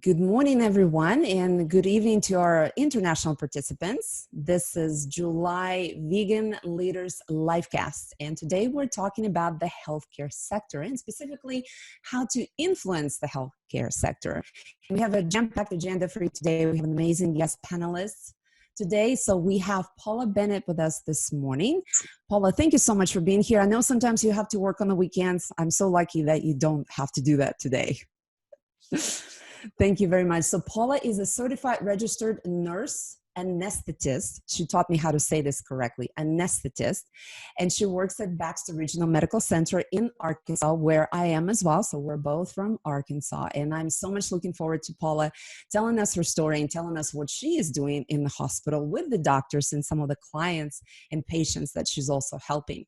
Good morning, everyone, and good evening to our international participants. This is July Vegan Leaders Livecast, and today we're talking about the healthcare sector and specifically how to influence the healthcare sector. We have a jam-packed agenda for you today. We have an amazing guest panelists today. So we have Paula Bennett with us this morning. Paula, thank you so much for being here. I know sometimes you have to work on the weekends. I'm so lucky that you don't have to do that today. Thank you very much. So Paula is a certified registered nurse anesthetist. She taught me how to say this correctly, anesthetist. And she works at Baxter Regional Medical Center in Arkansas, where I am as well. So we're both from Arkansas. And I'm so much looking forward to Paula telling us her story and telling us what she is doing in the hospital with the doctors and some of the clients and patients that she's also helping.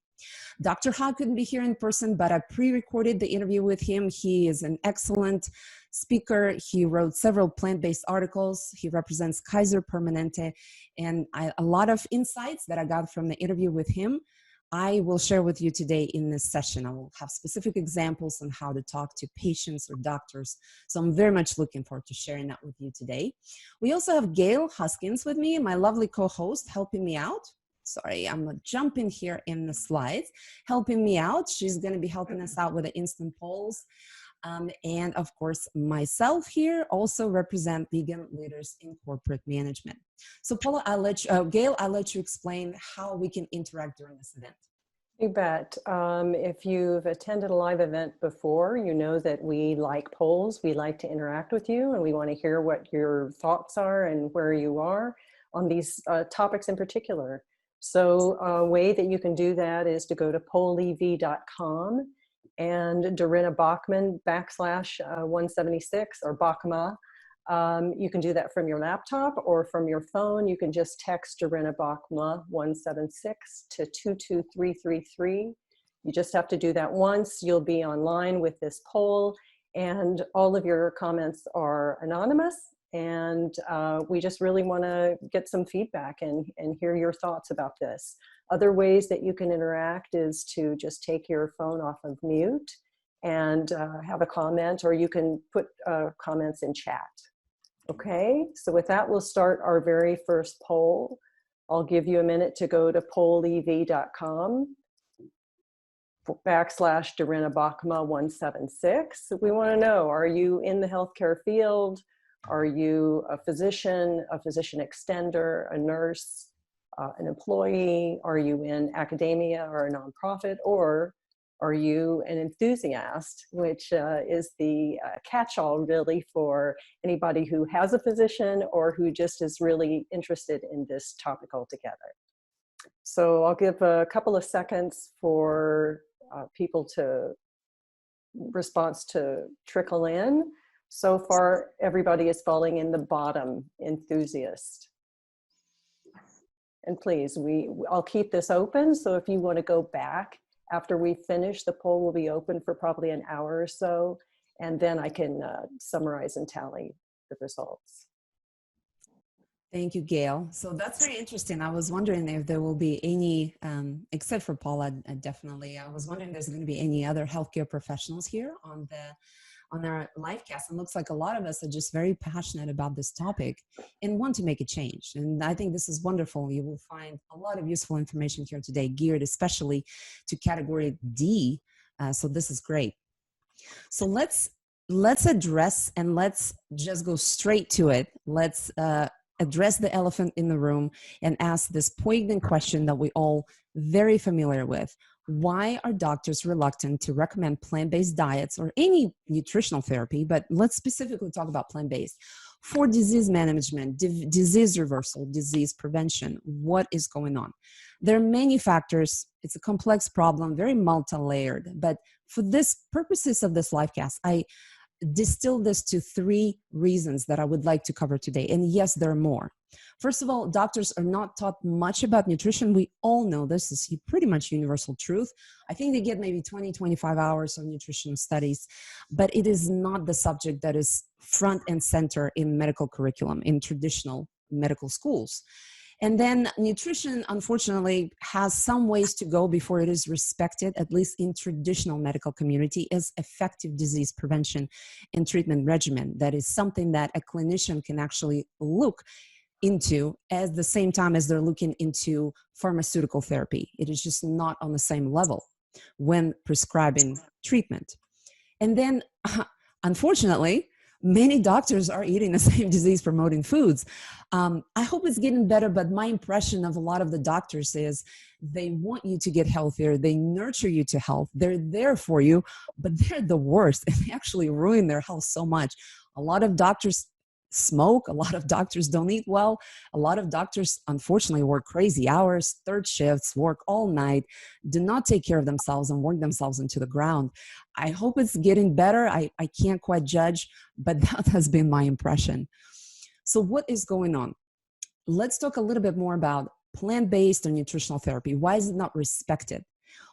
Dr. Ha couldn't be here in person, but I pre-recorded the interview with him. He is an excellent speaker. He wrote several plant-based articles. He represents Kaiser Permanente, and a lot of insights that I got from the interview with him, I will share with you today in this session. I will have specific examples on how to talk to patients or doctors. So I'm very much looking forward to sharing that with you today. We also have Gail Huskins with me, my lovely co-host, helping me out. Sorry, I'm jumping here in the slides, helping me out. She's going to be helping us out with the instant polls. And of course, myself here also represent Vegan Leaders in Corporate Management. So Paula, Gail, I'll let you explain how we can interact during this event. You bet. If you've attended a live event before, you know that we like polls. We like to interact with you, and we want to hear what your thoughts are and where you are on these topics in particular. So a way that you can do that is to go to pollev.com and Dorina Bachman /176 or Bachma. You can do that from your laptop or from your phone. You can just text Dorina Bachma 176 to 22333. You just have to do that once. You'll be online with this poll, and all of your comments are anonymous. And we just really want to get some feedback and hear your thoughts about this. Other ways that you can interact is to just take your phone off of mute and have a comment, or you can put comments in chat. Okay, so with that, we'll start our very first poll. I'll give you a minute to go to pollev.com /Dorina Bachma 176. We want to know, are you in the healthcare field? Are you a physician extender, a nurse, an employee? Are you in academia or a nonprofit? Or are you an enthusiast, which is the catch-all really for anybody who has a physician or who just is really interested in this topic altogether? So I'll give a couple of seconds for response to trickle in. So far, everybody is falling in the bottom, enthusiast. And please, I'll keep this open. So if you want to go back after we finish, the poll will be open for probably an hour or so. And then I can summarize and tally the results. Thank you, Gail. So that's very interesting. I was wondering if there will be any, except for Paula, definitely, I was wondering if there's going to be any other healthcare professionals here on our live cast. It looks like a lot of us are just very passionate about this topic and want to make a change. And I think this is wonderful. You will find a lot of useful information here today, geared especially to category D. So this is great. So let's address, and let's just go straight to it. Let's address the elephant in the room and ask this poignant question that we all very familiar with. Why are doctors reluctant to recommend plant-based diets or any nutritional therapy, but let's specifically talk about plant-based, for disease management, disease reversal, disease prevention? What is going on? There are many factors. It's a complex problem, very multi-layered, but for this purposes of this livecast, I distill this to 3 reasons that I would like to cover today. And yes, there are more. First of all, doctors are not taught much about nutrition. We all know this is pretty much universal truth. I think they get maybe 20, 25 hours of nutritional studies, but it is not the subject that is front and center in medical curriculum, in traditional medical schools. And then nutrition, unfortunately, has some ways to go before it is respected, at least in traditional medical community, as effective disease prevention and treatment regimen. That is something that a clinician can actually look into at the same time as they're looking into pharmaceutical therapy. It is just not on the same level when prescribing treatment. And then, unfortunately, many doctors are eating the same disease promoting foods. I hope it's getting better, but my impression of a lot of the doctors is they want you to get healthier. They nurture you to health. They're there for you, but they're the worst. And they actually ruin their health so much. A lot of doctors smoke. A lot of doctors don't eat well. A lot of doctors, unfortunately, work crazy hours, third shifts, work all night, do not take care of themselves and work themselves into the ground. I hope it's getting better. I can't quite judge, but that has been my impression. So what is going on? Let's talk a little bit more about plant-based or nutritional therapy. Why is it not respected?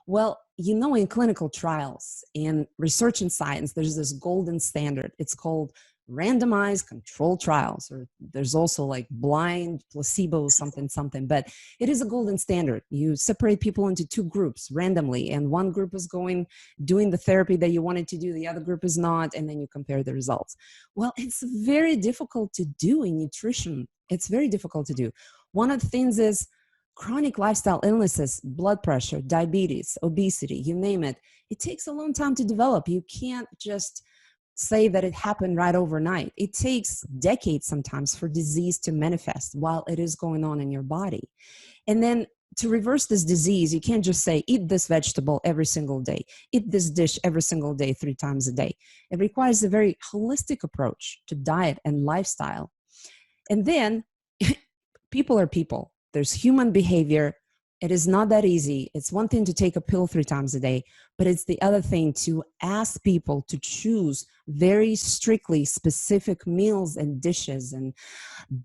Well, you know, in clinical trials, in research and science, there's this golden standard. It's called randomized controlled trials, or there's also like blind placebo something, but it is a golden standard. You separate people into two groups randomly, and one group is doing the therapy that you wanted to do, the other group is not, and then you compare the results. Well, it's very difficult to do in nutrition. It's very difficult to do. One of the things is chronic lifestyle illnesses, blood pressure, diabetes, obesity, you name it. It takes a long time to develop. You can't just say that it happened right overnight. It takes decades sometimes for disease to manifest while it is going on in your body. And then to reverse this disease, you can't just say, eat this vegetable every single day, eat this dish every single day, 3 times a day. It requires a very holistic approach to diet and lifestyle. And then people are people. There's human behavior. It is not that easy. It's one thing to take a pill 3 times a day, but it's the other thing to ask people to choose very strictly specific meals and dishes and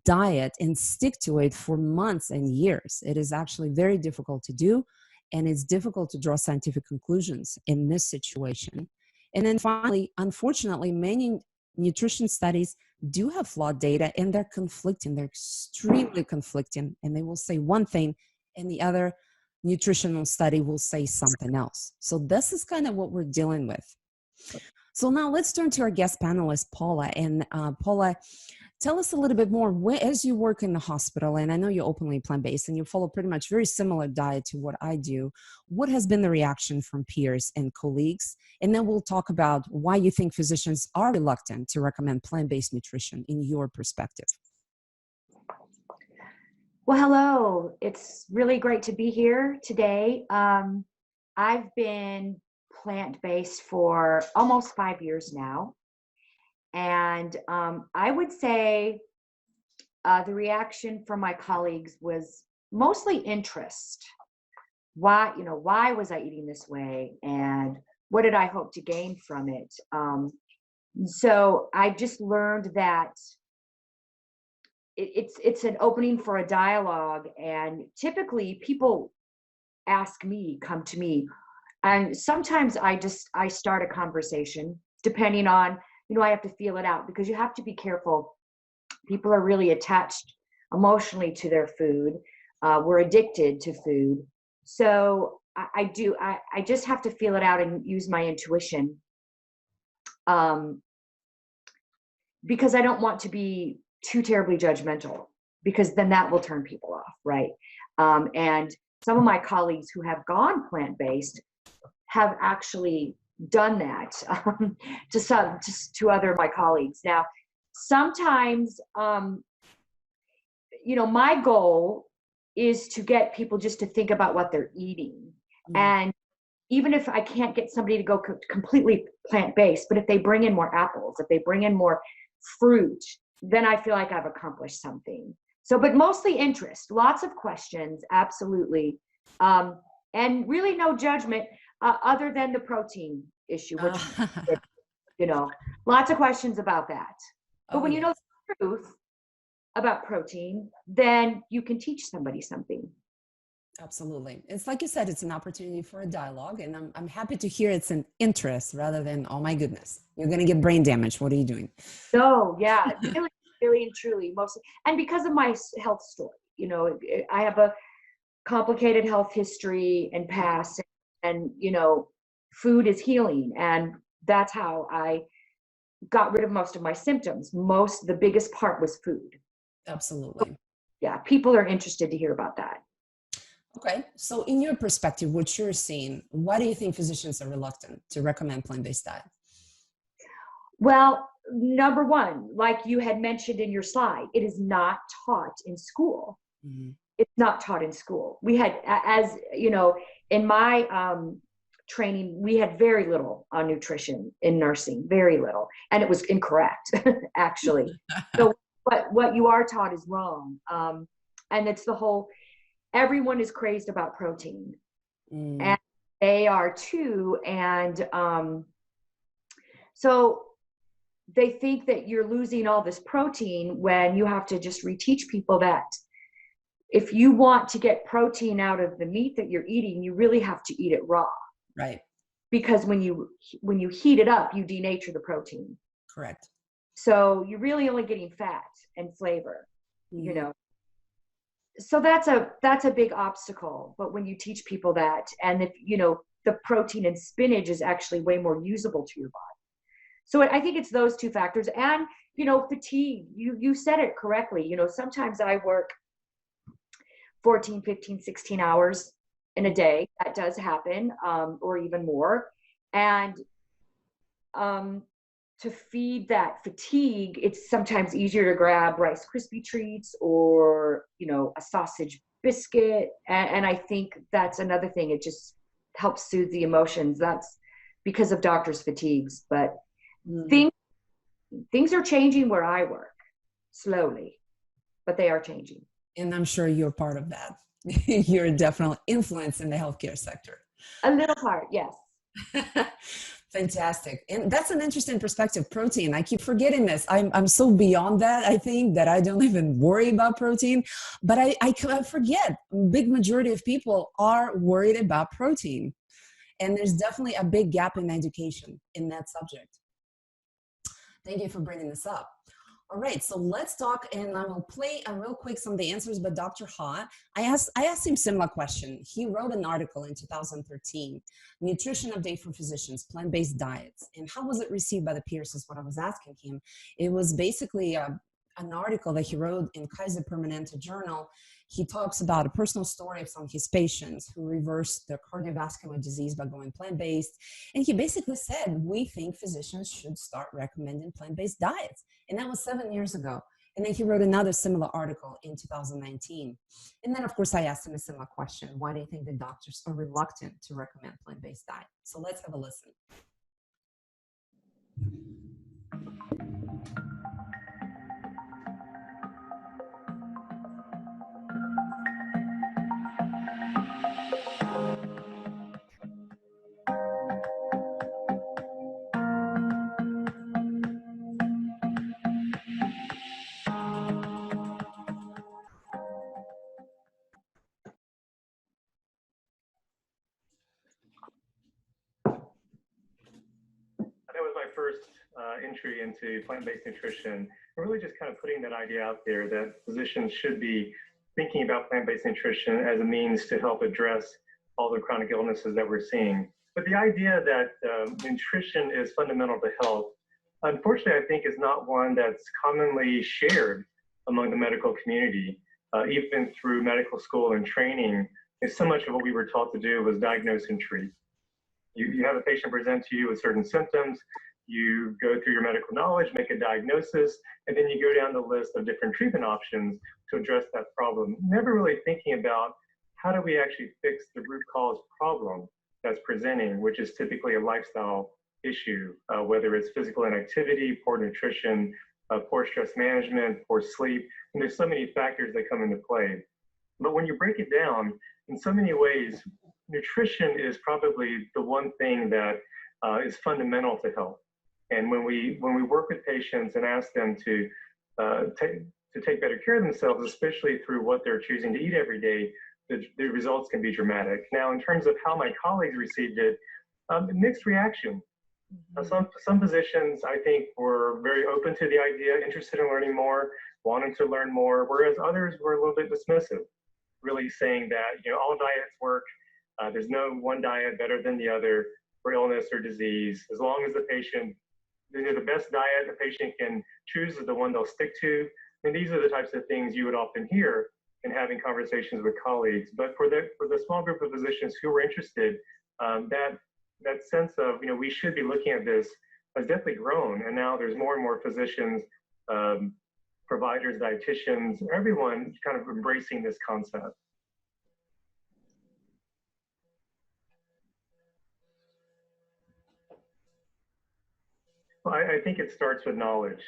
diet and stick to it for months and years. It is actually very difficult to do, and it's difficult to draw scientific conclusions in this situation. And then finally, unfortunately, many nutrition studies do have flawed data, and they're conflicting. They're extremely conflicting, and they will say one thing and the other nutritional study will say something else. So this is kind of what we're dealing with. So now let's turn to our guest panelist, Paula. And Paula, tell us a little bit more. As you work in the hospital, and I know you're openly plant-based and you follow pretty much very similar diet to what I do, what has been the reaction from peers and colleagues? And then we'll talk about why you think physicians are reluctant to recommend plant-based nutrition in your perspective. Well, hello. It's really great to be here today. I've been plant-based for almost 5 years now. And I would say the reaction from my colleagues was mostly interest. Why was I eating this way? And what did I hope to gain from it? So I just learned that it's an opening for a dialogue, and typically people come to me, and sometimes I start a conversation depending on, I have to feel it out, because you have to be careful. People are really attached emotionally to their food. We're addicted to food. So I just have to feel it out and use my intuition, because I don't want to be too terribly judgmental, because then that will turn people off, right? And some of my colleagues who have gone plant-based have actually done that to other of my colleagues. Now, sometimes, my goal is to get people just to think about what they're eating. Mm-hmm. And even if I can't get somebody to go completely plant-based, but if they bring in more apples, if they bring in more fruit, then I feel like I've accomplished something. So, but mostly interest, lots of questions, absolutely. And really no judgment other than the protein issue, which, lots of questions about that. But when you know the truth about protein, then you can teach somebody something. Absolutely. It's like you said, it's an opportunity for a dialogue, and I'm happy to hear it's an interest rather than, oh my goodness, you're going to get brain damage. What are you doing? No, yeah, really, really and truly, mostly. And because of my health story, You know, I have a complicated health history and past, and you know, food is healing, and that's how I got rid of most of my symptoms. The biggest part was food. Absolutely. Yeah, people are interested to hear about that. Okay. So in your perspective, what you're seeing, why do you think physicians are reluctant to recommend plant-based diet? Well, number one, like you had mentioned in your slide, it is not taught in school. Mhm. It's not taught in school. We had, as you know, in my training, we had very little on nutrition in nursing, very little, and it was incorrect, actually. So what you are taught is wrong, and it's the whole. Everyone is crazed about protein, Mm, and they are too, and so they think that you're losing all this protein when you have to just reteach people that if you want to get protein out of the meat that you're eating, you really have to eat it raw. right. Because when you heat it up, you denature the protein. Correct. So you're really only getting fat and flavor, you Mhm. know. So that's a big obstacle. But when you teach people that, and if you know the protein in spinach is actually way more usable to your body. So I think it's those two factors, and you know, fatigue. You said it correctly. You know, sometimes I work 14, 15, 16 hours in a day. That does happen, or even more. And to feed that fatigue, it's sometimes easier to grab Rice Krispie treats or, you know, a sausage biscuit. And I think that's another thing. It just helps soothe the emotions. That's because of doctors' fatigues. But Mhm. things are changing where I work slowly, but they are changing. And I'm sure you're part of that. You're definitely influence in the healthcare sector. A little part, yes. Fantastic. And that's an interesting perspective. Protein. I keep forgetting this. I'm so beyond that, I think, that I don't even worry about protein. But I forget. Big majority of people are worried about protein. And there's definitely a big gap in education in that subject. Thank you for bringing this up. All right, so let's talk, and I will play a real quick some of the answers by Dr. Ha. I asked him similar question. He wrote an article in 2013, Nutrition Update for Physicians, Plant-Based Diets. And how was it received by the peers is what I was asking him. It was basically an article that he wrote in Kaiser Permanente Journal. He talks about a personal story of some of his patients who reversed their cardiovascular disease by going plant-based. And he basically said, we think physicians should start recommending plant-based diets. And that was 7 years ago. And then he wrote another similar article in 2019. And then, of course, I asked him a similar question. Why do you think the doctors are reluctant to recommend plant-based diet? So let's have a listen. That was my first entry into plant-based nutrition, and really just kind of putting that idea out there that physicians should be thinking about plant-based nutrition as a means to help address all the chronic illnesses that we're seeing. But the idea that nutrition is fundamental to health, unfortunately, I think is not one that's commonly shared among the medical community. Even through medical school and training, so much of what we were taught to do was diagnose and treat. You have a patient present to you with certain symptoms, you go through your medical knowledge, make a diagnosis, and then you go down the list of different treatment options to address that problem. Never really thinking about how do we actually fix the root cause problem that's presenting, which is typically a lifestyle issue, whether it's physical inactivity, poor nutrition, poor stress management, poor sleep, and there's so many factors that come into play. But when you break it down, in so many ways, nutrition is probably the one thing that is fundamental to health. And when we work with patients and ask them to take better care of themselves, especially through what they're choosing to eat every day, the results can be dramatic. Now, in terms of how my colleagues received it, mixed reaction. Some physicians, I think, were very open to the idea, interested in learning more. wanting to learn more, whereas others were a little bit dismissive, really saying that, all diets work. There's no one diet better than the other for illness or disease. As long as the best diet the patient can choose is the one they'll stick to. And these are the types of things you would often hear in having conversations with colleagues. But for the small group of physicians who were interested, that sense of, we should be looking at this has definitely grown. And now there's more and more physicians, providers, dietitians, everyone kind of embracing this concept. Well, I think it starts with knowledge.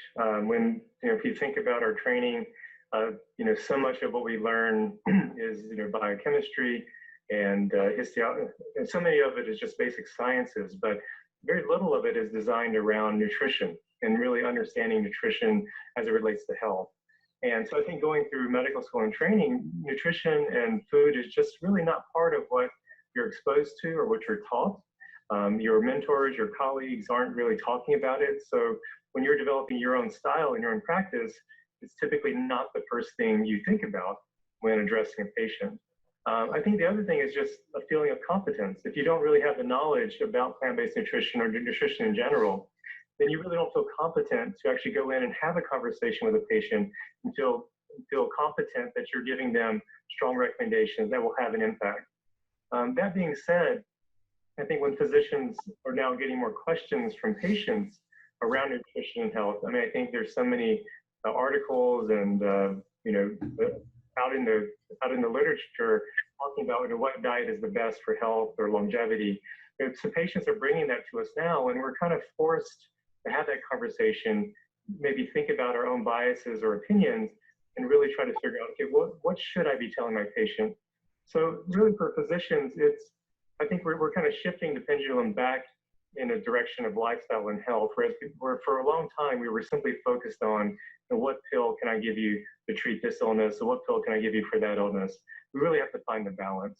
If you think about our training, so much of what we learn is, biochemistry and histology, and so many of it is just basic sciences, but very little of it is designed around nutrition and really understanding nutrition as it relates to health. And so I think going through medical school and training, nutrition and food is just really not part of what you're exposed to or what you're taught. Your mentors, your colleagues aren't really talking about it. So when you're developing your own style and your own practice, it's typically not the first thing you think about when addressing a patient. I think the other thing is just a feeling of competence. If you don't really have the knowledge about plant-based nutrition or nutrition in general, then you really don't feel competent to actually go in and have a conversation with a patient and feel competent that you're giving them strong recommendations that will have an impact. That being said, I think when physicians are now getting more questions from patients around nutrition and health, I think there's so many articles and out in the literature talking about what diet is the best for health or longevity. So patients are bringing that to us now, and we're kind of forced to have that conversation, maybe think about our own biases or opinions, and really try to figure out, okay, what should I be telling my patient? So really for physicians, I think we're kind of shifting the pendulum back in a direction of lifestyle and health, whereas for a long time, we were simply focused on what pill can I give you to treat this illness, or what pill can I give you for that illness. We really have to find the balance.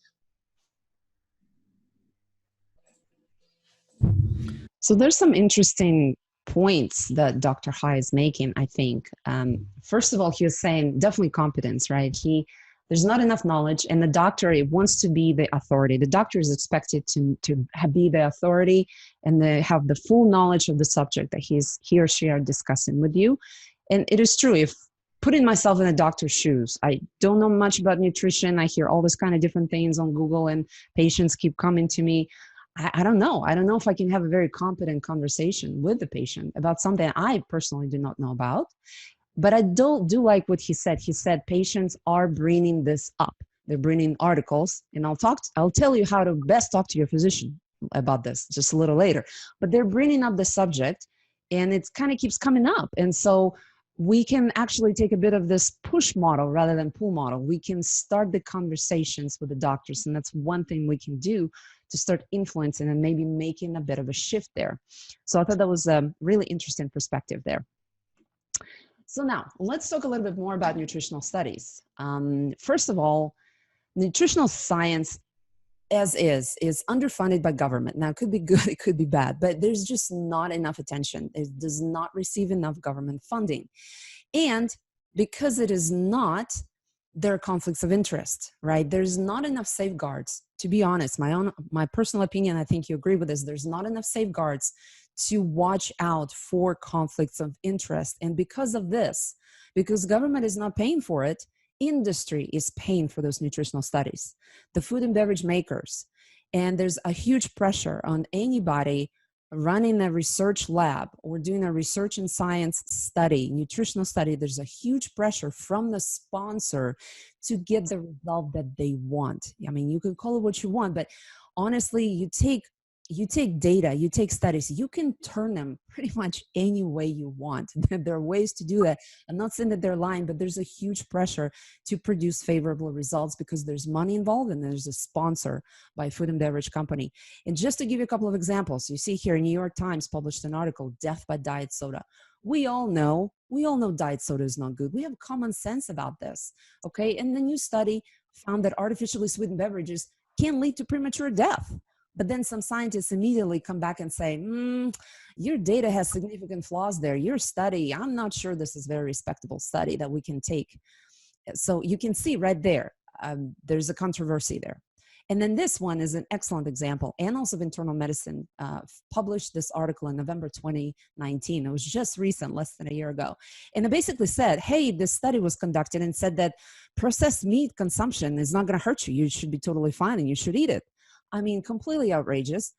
So there's some interesting points that Dr. Hai is making, I think. First of all, he was saying definitely competence, right? There's not enough knowledge, and the doctor wants to be the authority. The doctor is expected to be the authority and have the full knowledge of the subject that he or she are discussing with you. And it is true, if putting myself in a doctor's shoes, I don't know much about nutrition. I hear all this kind of different things on Google, and patients keep coming to me. I don't know. I don't know if I can have a very competent conversation with the patient about something I personally do not know about. But I do like what he said. He said patients are bringing this up. They're bringing articles, and I'll tell you how to best talk to your physician about this just a little later. But they're bringing up the subject, and it kind of keeps coming up. And so we can actually take a bit of this push model rather than pull model. We can start the conversations with the doctors, and that's one thing we can do to start influencing and maybe making a bit of a shift there. So I thought that was a really interesting perspective there. So now let's talk a little bit more about nutritional studies. First of all, nutritional science as is underfunded by government. Now it could be good, it could be bad, but there's just not enough attention. It does not receive enough government funding. And because it is not, there are conflicts of interest, right? There's not enough safeguards. To be honest, my personal opinion, I think you agree with this, there's not enough safeguards to watch out for conflicts of interest. And because of this, because government is not paying for it, industry is paying for those nutritional studies, the food and beverage makers. And there's a huge pressure on anybody running a research lab or doing a research and science study, nutritional study. There's a huge pressure from the sponsor to get the result that they want. I mean, you can call it what you want, but honestly, you take data, you take studies, you can turn them pretty much any way you want. There are ways to do that. I'm not saying that they're lying, but there's a huge pressure to produce favorable results because there's money involved and there's a sponsor by a food and beverage company. And just to give you a couple of examples, you see here, New York Times published an article, Death by Diet Soda. We all know diet soda is not good. We have common sense about this, okay? And the new study found that artificially sweetened beverages can lead to premature death. But then some scientists immediately come back and say, your data has significant flaws there. Your study, I'm not sure this is a very respectable study that we can take. So you can see right there, there's a controversy there. And then this one is an excellent example. Annals of Internal Medicine published this article in November 2019. It was just recent, less than a year ago. And it basically said, hey, this study was conducted and said that processed meat consumption is not going to hurt you. You should be totally fine and you should eat it. I mean, completely outrageous.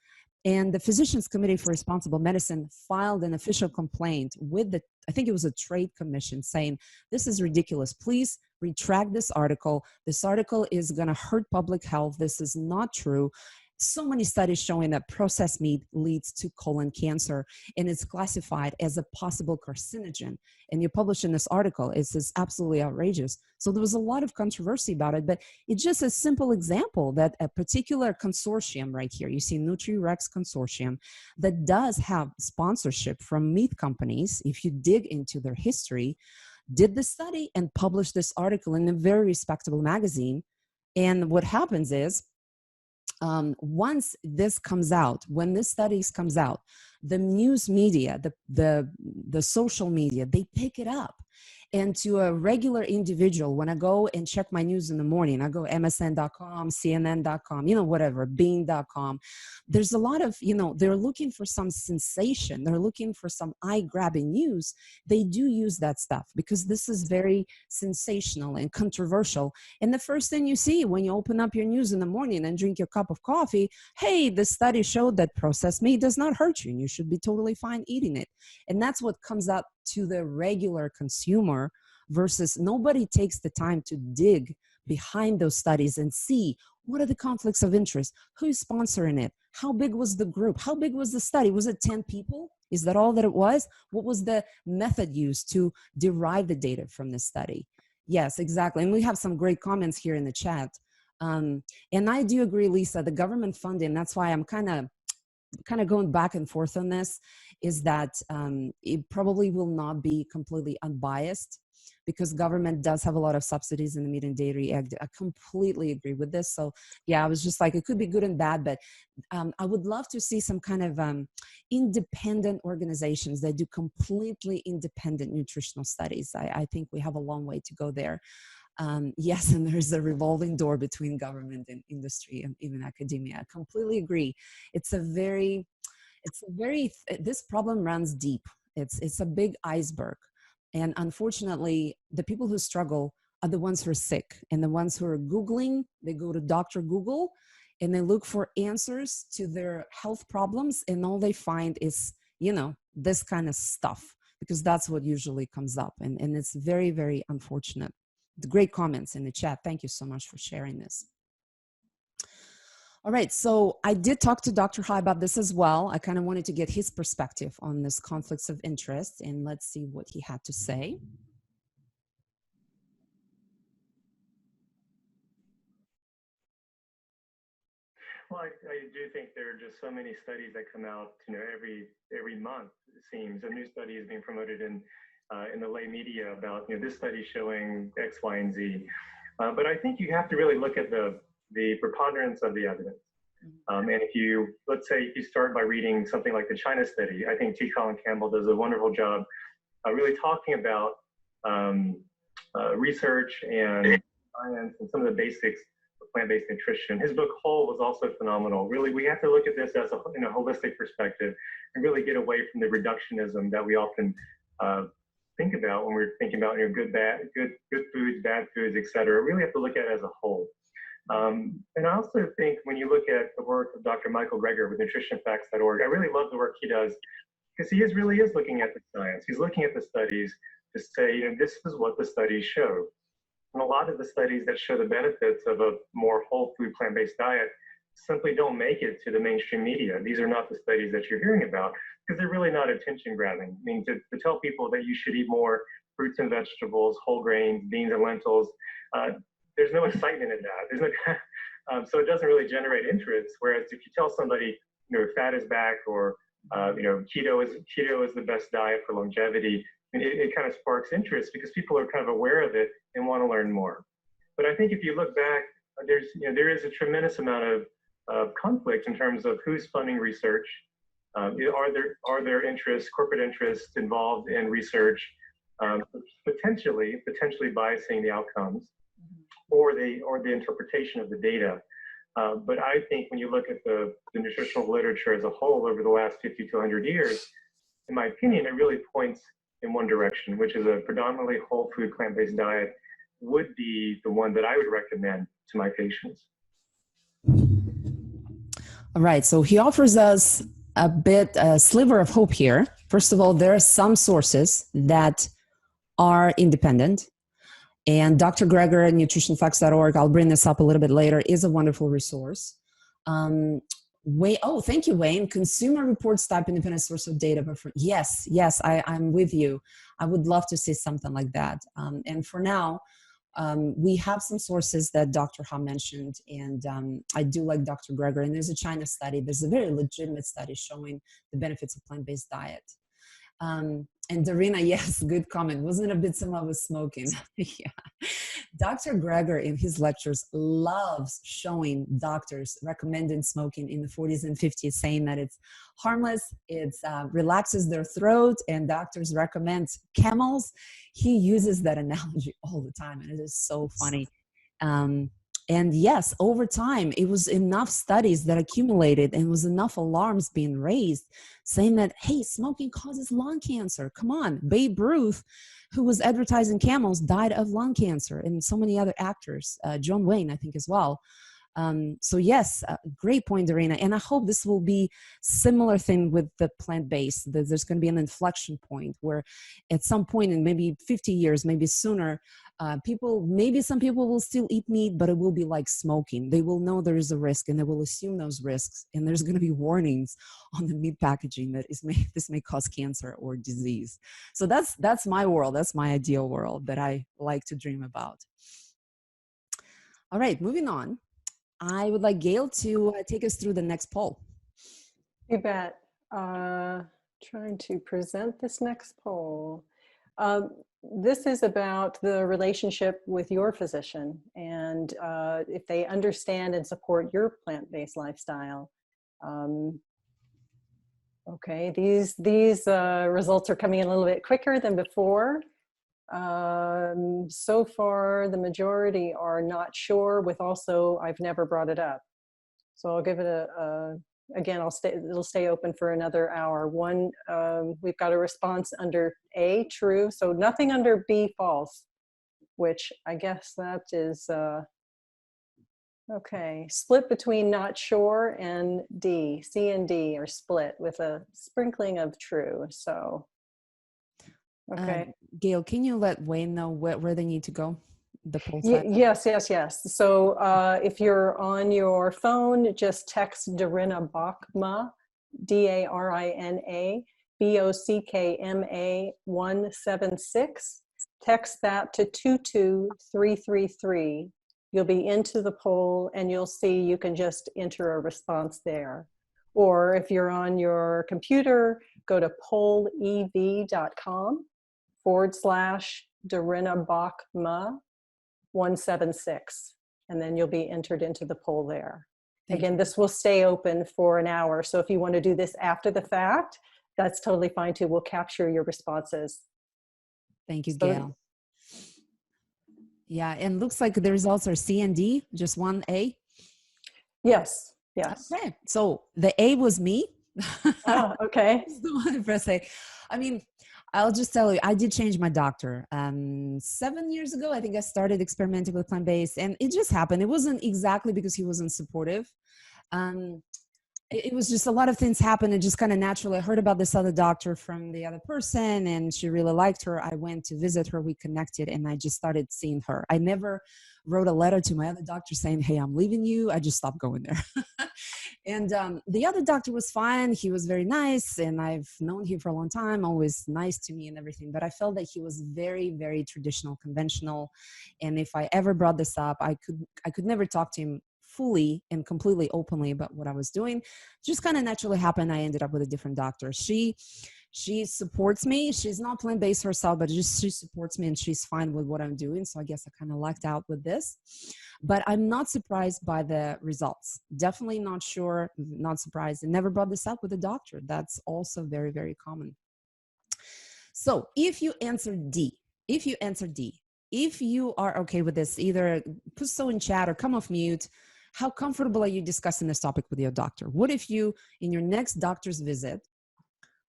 And the Physicians Committee for Responsible Medicine filed an official complaint with the, I think it was a trade commission, saying, this is ridiculous. Please retract this article. This article is going to hurt public health. This is not true. So many studies showing that processed meat leads to colon cancer and it's classified as a possible carcinogen. And you publish in this article, it's just absolutely outrageous. So there was a lot of controversy about it, but it's just a simple example that a particular consortium right here, you see NutriRex Consortium, that does have sponsorship from meat companies, if you dig into their history, did the study and published this article in a very respectable magazine. And what happens is, once this comes out, when this studies comes out, the news media, the social media, they pick it up. And to a regular individual, when I go and check my news in the morning, I go MSN.com, CNN.com, whatever, Bing.com. There's a lot of, they're looking for some sensation. They're looking for some eye-grabbing news. They do use that stuff because this is very sensational and controversial. And the first thing you see when you open up your news in the morning and drink your cup of coffee, hey, the study showed that processed meat does not hurt you and you should be totally fine eating it. And that's what comes out to the regular consumer, versus nobody takes the time to dig behind those studies and see what are the conflicts of interest, who's sponsoring it, how big was the group, how big was the study, was it 10 people, is that all that it was, what was the method used to derive the data from this study. Yes, exactly. And we have some great comments here in the chat, and I do agree, Lisa, the government funding, that's why I'm kind of going back and forth on this, is that it probably will not be completely unbiased because government does have a lot of subsidies in the Meat and Dairy Act. I completely agree with this. So yeah, I was just like, it could be good and bad, but I would love to see some kind of independent organizations that do completely independent nutritional studies. I think we have a long way to go there. Yes, and there's a revolving door between government and industry and even academia. I completely agree. This problem runs deep. It's a big iceberg. And unfortunately, the people who struggle are the ones who are sick, and the ones who are Googling, they go to Dr. Google and they look for answers to their health problems. And all they find is, this kind of stuff, because that's what usually comes up. And it's very, very unfortunate. The great comments in the chat. Thank you so much for sharing this. All right, so I did talk to Dr. Hai about this as well. I kind of wanted to get his perspective on this conflicts of interest, and let's see what he had to say. Well, I do think there are just so many studies that come out, every month, it seems. A new study is being promoted in the lay media about, this study showing X, Y, and Z. But I think you have to really look at the preponderance of the evidence. And let's say if you start by reading something like the China study, I think T. Colin Campbell does a wonderful job really talking about research and science and some of the basics of plant-based nutrition. His book Whole was also phenomenal. Really, we have to look at this in a holistic perspective and really get away from the reductionism that we often think about when we're thinking about good foods, bad foods, et cetera. Really have to look at it as a whole. And I also think when you look at the work of Dr. Michael Greger with nutritionfacts.org, I really love the work he does because he really is looking at the science. He's looking at the studies to say, this is what the studies show. And a lot of the studies that show the benefits of a more whole food plant-based diet simply don't make it to the mainstream media. These are not the studies that you're hearing about because they're really not attention grabbing. I mean, to tell people that you should eat more fruits and vegetables, whole grains, beans and lentils, there's no excitement in that. There's no, so it doesn't really generate interest. Whereas if you tell somebody, fat is back, or keto is the best diet for longevity, it kind of sparks interest because people are kind of aware of it and want to learn more. But I think if you look back, there is a tremendous amount of conflict in terms of who's funding research. Are there interests, corporate interests involved in research, potentially biasing the outcomes or the interpretation of the data. But I think when you look at the nutritional literature as a whole over the last 50 to 100 years, in my opinion, it really points in one direction, which is a predominantly whole food plant-based diet would be the one that I would recommend to my patients. All right, so he offers us a sliver of hope here. First of all, there are some sources that are independent. And Dr. Greger at nutritionfacts.org, I'll bring this up a little bit later, is a wonderful resource. Thank you, Wayne. Consumer Reports type independent source of data. But yes, I'm with you. I would love to see something like that. And for now, we have some sources that Dr. Ha mentioned, and I do like Dr. Greger. And there's a China study. There's a very legitimate study showing the benefits of plant-based diet. And Darina, yes, good comment. Wasn't it a bit someone was smoking? Yeah. Dr. Greger in his lectures loves showing doctors recommending smoking in the 40s and 50s, saying that it's harmless, it relaxes their throat, and doctors recommend camels. He uses that analogy all the time, and it is so funny. And yes, over time, it was enough studies that accumulated and was enough alarms being raised saying that, hey, smoking causes lung cancer. Come on. Babe Ruth, who was advertising camels, died of lung cancer, and so many other actors, John Wayne, I think, as well. So yes, great point, Darina. And I hope this will be similar thing with the plant-based. There's going to be an inflection point where at some point in maybe 50 years, maybe sooner, some people will still eat meat, but it will be like smoking. They will know there is a risk and they will assume those risks. And there's going to be warnings on the meat packaging that this may cause cancer or disease. So that's my world. That's my ideal world that I like to dream about. All right, moving on. I would like Gail to take us through the next poll. You bet. Trying to present this next poll. This is about the relationship with your physician and if they understand and support your plant-based lifestyle. Okay, these results are coming in a little bit quicker than before. So far, the majority are not sure with also, I've never brought it up. So I'll give it again, it'll stay open for another hour. We've got a response under A, true. So nothing under B, false, which I guess that is, okay. Split between not sure and D, C and D are split with a sprinkling of true, so. Okay. Gail, can you let Wayne know where they need to go? The poll yes. So if you're on your phone, just text Darina Bockma, DARINA BOCKMA 176. Text that to 22333. You'll be into the poll and you'll see you can just enter a response there. Or if you're on your computer, go to pollev.com/Darina Bockma 176, and then you'll be entered into the poll there. Again, this will stay open for an hour. So if you want to do this after the fact, that's totally fine too. We'll capture your responses. Thank you, Gail. Yeah, and looks like the results are C and D, just one A. Yes. Okay, so the A was me. Oh, okay. The one press A. I mean, I'll just tell you, I did change my doctor. 7 years ago, I think I started experimenting with plant-based, and it just happened. It wasn't exactly because he wasn't supportive. It was just a lot of things happened. It just kind of naturally, I heard about this other doctor from the other person, and she really liked her. I went to visit her, we connected, and I just started seeing her. I never wrote a letter to my other doctor saying, hey, I'm leaving you. I just stopped going there. And the other doctor was fine. He was very nice, and I've known him for a long time, always nice to me and everything. But I felt that he was very, very traditional, conventional. And if I ever brought this up, I could never talk to him fully and completely openly about what I was doing. Just kind of naturally happened. I ended up with a different doctor. She She supports me. She's not plant-based herself, but just she supports me and she's fine with what I'm doing. So I guess I kind of lucked out with this. But I'm not surprised by the results. Definitely not sure, not surprised. And never brought this up with a doctor. That's also very, very common. So if you answer D, if you are okay with this, either put so in chat or come off mute. How comfortable are you discussing this topic with your doctor? What if you, in your next doctor's visit,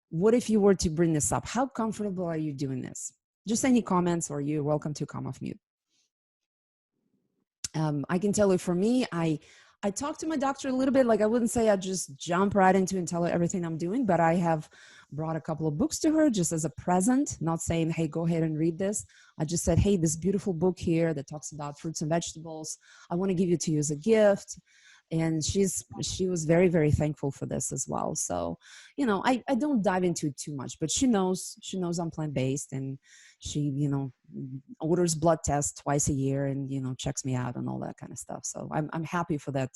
what if you were to bring this up? How comfortable are you doing this? Just any comments, or you're welcome to come off mute. I can tell you, for me, I talk to my doctor a little bit. Like, I wouldn't say I just jump right into and tell her everything I'm doing, but I have brought a couple of books to her just as a present, not saying, hey, go ahead and read this. I just said, hey, this beautiful book here that talks about fruits and vegetables, I want to give it to you as a gift. And she was very, very thankful for this as well. So, you know, I don't dive into it too much, but she knows I'm plant-based, and she, you know, orders blood tests twice a year and, you know, checks me out and all that kind of stuff. So I'm happy for that,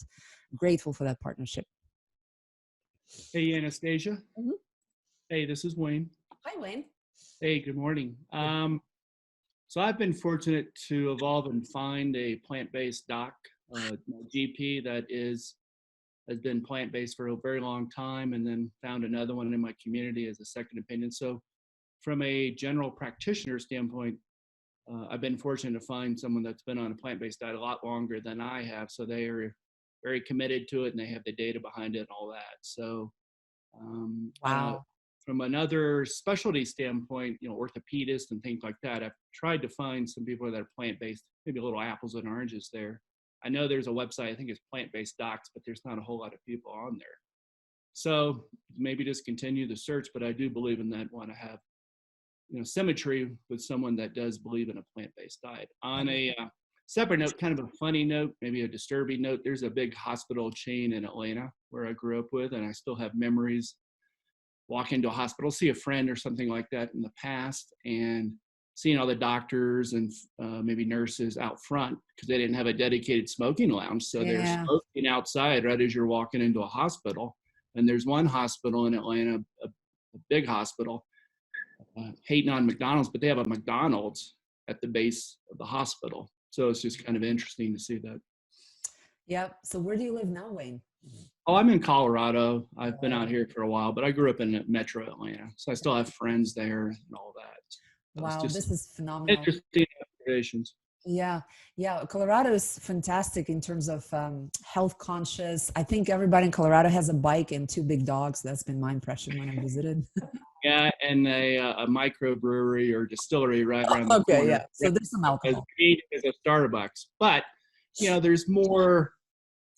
grateful for that partnership. Hey, Anastasia. Mm-hmm. Hey, this is Wayne. Hi, Wayne. Hey, good morning. So I've been fortunate to evolve and find a plant-based doc, GP that has been plant-based for a very long time, and then found another one in my community as a second opinion. So from a general practitioner standpoint, I've been fortunate to find someone that's been on a plant-based diet a lot longer than I have. So they are very committed to it, and they have the data behind it and all that. So Wow. From another specialty standpoint, you know, orthopedists and things like that, I've tried to find some people that are plant-based, maybe a little apples and oranges there. I know there's a website, I think it's Plant-Based Docs, but there's not a whole lot of people on there. So maybe just continue the search, but I do believe in that, want to have, you know, symmetry with someone that does believe in a plant-based diet. On a separate note, kind of a funny note, maybe a disturbing note, there's a big hospital chain in Atlanta where I grew up with, and I still have memories. Walk into a hospital, see a friend or something like that in the past, and seeing all the doctors and maybe nurses out front, because they didn't have a dedicated smoking lounge. So they're smoking outside right as you're walking into a hospital. And there's one hospital in Atlanta, a big hospital, hating on McDonald's, but they have a McDonald's at the base of the hospital. So it's just kind of interesting to see that. Yeah. So where do you live now, Wayne? Oh, I'm in Colorado. I've been out here for a while, but I grew up in Metro Atlanta, so I still have friends there and all that. So wow, this is phenomenal. Interesting observations. Yeah, Colorado is fantastic in terms of health conscious. I think everybody in Colorado has a bike and 2 big dogs. That's been my impression when I visited. Yeah, and a microbrewery or distillery right around the corner. Yeah. So there's some alcohol. As a Starbucks, but you know, there's more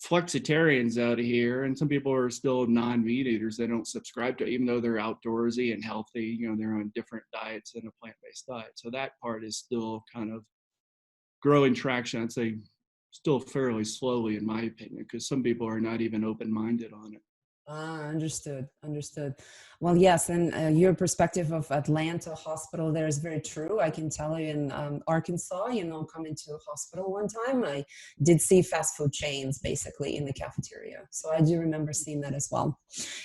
flexitarians out here, and some people are still non-meat eaters. They don't subscribe to it, even though they're outdoorsy and healthy. You know, they're on different diets than a plant-based diet. So that part is still kind of growing traction. I'd say still fairly slowly, in my opinion, because some people are not even open-minded on it. Understood. Well, yes, and your perspective of Atlanta hospital there is very true. I can tell you in Arkansas, you know, coming to a hospital one time, I did see fast food chains basically in the cafeteria. So I do remember seeing that as well.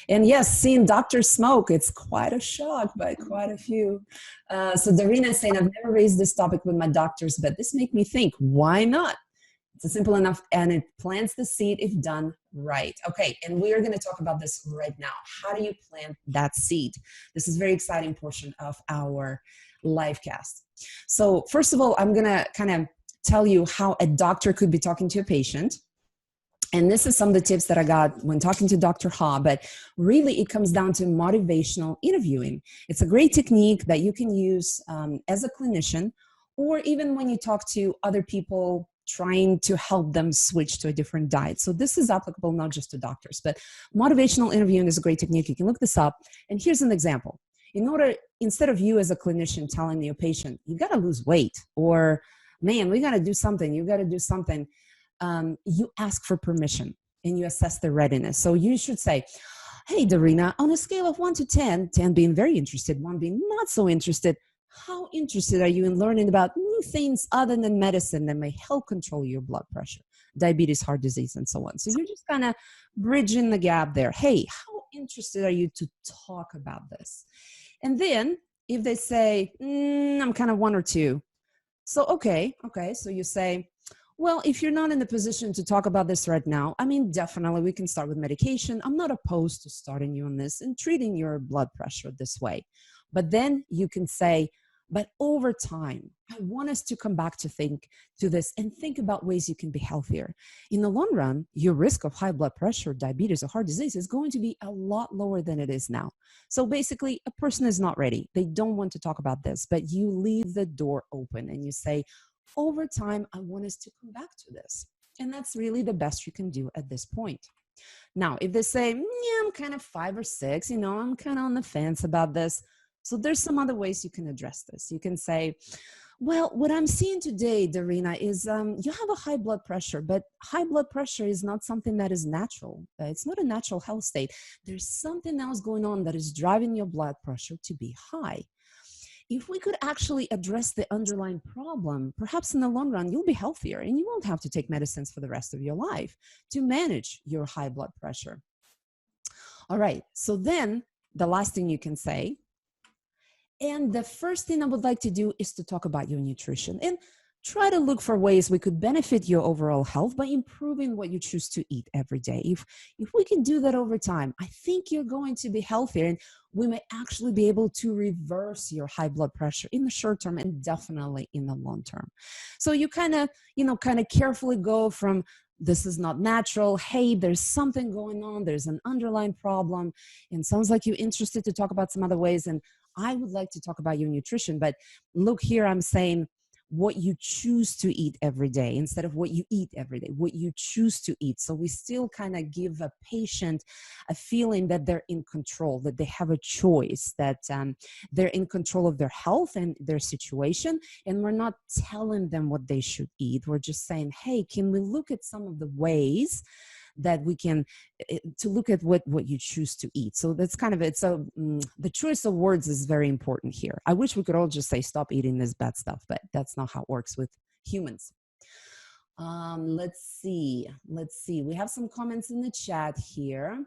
And yes, seeing doctors smoke, it's quite a shock by quite a few. So Darina is saying, I've never raised this topic with my doctors, but this makes me think, why not? It's simple enough, and it plants the seed if done right. Okay, and we are going to talk about this right now. How do you plant that seed? This is a very exciting portion of our livecast. So first of all, I'm going to kind of tell you how a doctor could be talking to a patient. And this is some of the tips that I got when talking to Dr. Ha, but really it comes down to motivational interviewing. It's a great technique that you can use as a clinician, or even when you talk to other people trying to help them switch to a different diet. So this is applicable not just to doctors, but motivational interviewing is a great technique. You can look this up. And here's an example. Instead of you as a clinician telling your patient, you got to lose weight, or man, we got to do something, you got to do something. You ask for permission and you assess their readiness. So you should say, hey, Darina, on a scale of 1 to 10, 10 being very interested, 1 being not so interested, how interested are you in learning about new things other than medicine that may help control your blood pressure, diabetes, heart disease, and so on? So you're just kind of bridging the gap there. Hey, how interested are you to talk about this? And then if they say, I'm kind of 1 or 2. So, okay. So you say, well, if you're not in the position to talk about this right now, I mean, definitely we can start with medication. I'm not opposed to starting you on this and treating your blood pressure this way. But then you can say, but over time, I want us to come back to this and think about ways you can be healthier. In the long run, your risk of high blood pressure, diabetes, or heart disease is going to be a lot lower than it is now. So basically, a person is not ready. They don't want to talk about this, but you leave the door open and you say, over time, I want us to come back to this. And that's really the best you can do at this point. Now, if they say, yeah, I'm kind of 5 or 6, I'm kind of on the fence about this. So there's some other ways you can address this. You can say, well, what I'm seeing today, Darina, is you have a high blood pressure, but high blood pressure is not something that is natural. It's not a natural health state. There's something else going on that is driving your blood pressure to be high. If we could actually address the underlying problem, perhaps in the long run, you'll be healthier and you won't have to take medicines for the rest of your life to manage your high blood pressure. All right, so then the last thing you can say, and the first thing I would like to do is to talk about your nutrition and try to look for ways we could benefit your overall health by improving what you choose to eat every day. If we can do that over time, I think you're going to be healthier and we may actually be able to reverse your high blood pressure in the short term and definitely in the long term. So you kind of carefully go from this is not natural. Hey, there's something going on. There's an underlying problem. And sounds like you're interested to talk about some other ways. And I would like to talk about your nutrition. But look here, I'm saying what you choose to eat every day instead of what you eat every day, what you choose to eat. So we still kind of give a patient a feeling that they're in control, that they have a choice, that they're in control of their health and their situation. And we're not telling them what they should eat. We're just saying, hey, can we look at some of the ways that we can to look at what you choose to eat. So that's kind of it. So the choice of words is very important here. I wish we could all just say, stop eating this bad stuff, but that's not how it works with humans. Let's see. We have some comments in the chat here.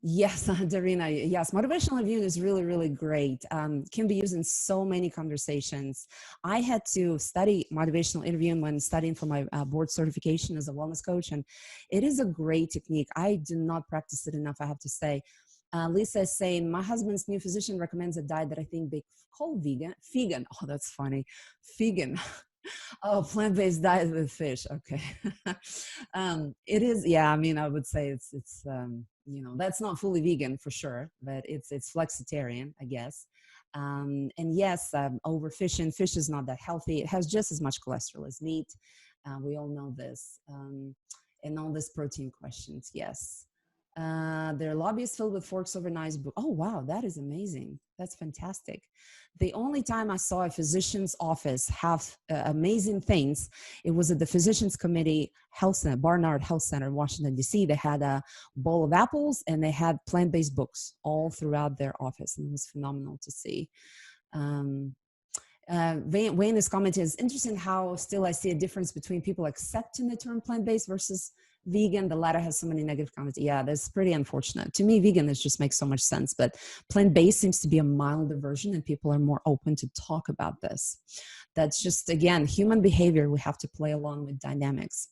Yes, Darina, yes, motivational interviewing is really, really great. Can be used in so many conversations. I had to study motivational interviewing when studying for my board certification as a wellness coach, and it is a great technique. I do not practice it enough, I have to say. Lisa is saying, my husband's new physician recommends a diet that I think they call vegan. Oh, that's funny. Vegan. Oh, plant-based diet with fish. Okay. It is, yeah, I mean, I would say it's that's not fully vegan for sure, but it's flexitarian, I guess. And yes, overfishing, fish is not that healthy. It has just as much cholesterol as meat. We all know this. And all these protein questions, yes. Their lobby is filled with forks over knives. Oh, wow, that is amazing. That's fantastic. The only time I saw a physician's office have amazing things, it was at the Physicians Committee Health Center, Barnard Health Center in Washington, D.C. They had a bowl of apples and they had plant-based books all throughout their office. And it was phenomenal to see. Wayne is commenting, it's interesting how still I see a difference between people accepting the term plant-based versus vegan. The latter has so many negative comments. Yeah, that's pretty unfortunate. To me, vegan just makes so much sense, but plant-based seems to be a milder version and people are more open to talk about this. That's just, again, human behavior. We have to play along with dynamics.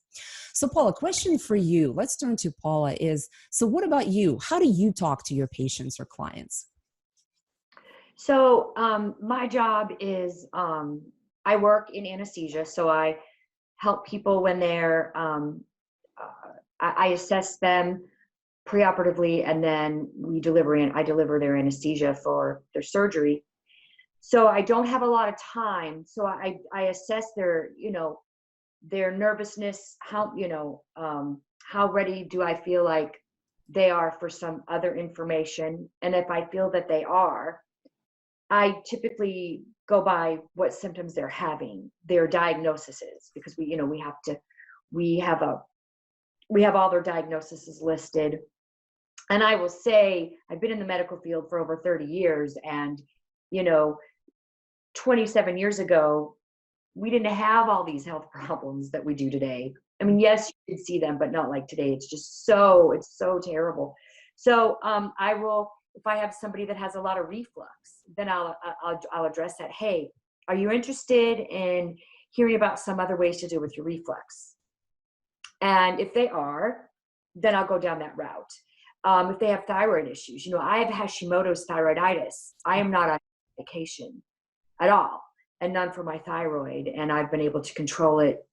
So Paula, question for you. Let's turn to Paula is, so what about you? How do you talk to your patients or clients? So my job is, I work in anesthesia. So I help people when they're, I assess them preoperatively, and then I deliver their anesthesia for their surgery. So I don't have a lot of time. So I assess their, their nervousness, how ready do I feel like they are for some other information. And if I feel that they are, I typically go by what symptoms they're having, their diagnoses, because we have all their diagnoses listed. And I will say, I've been in the medical field for over 30 years, and 27 years ago, we didn't have all these health problems that we do today. I mean, yes, you could see them, but not like today. It's so terrible. So I will if I have somebody that has a lot of reflux, then I'll address that. Hey, are you interested in hearing about some other ways to deal with your reflux? And if they are, then I'll go down that route. If they have thyroid issues, I have Hashimoto's thyroiditis. I am not on medication at all, and none for my thyroid, and I've been able to control it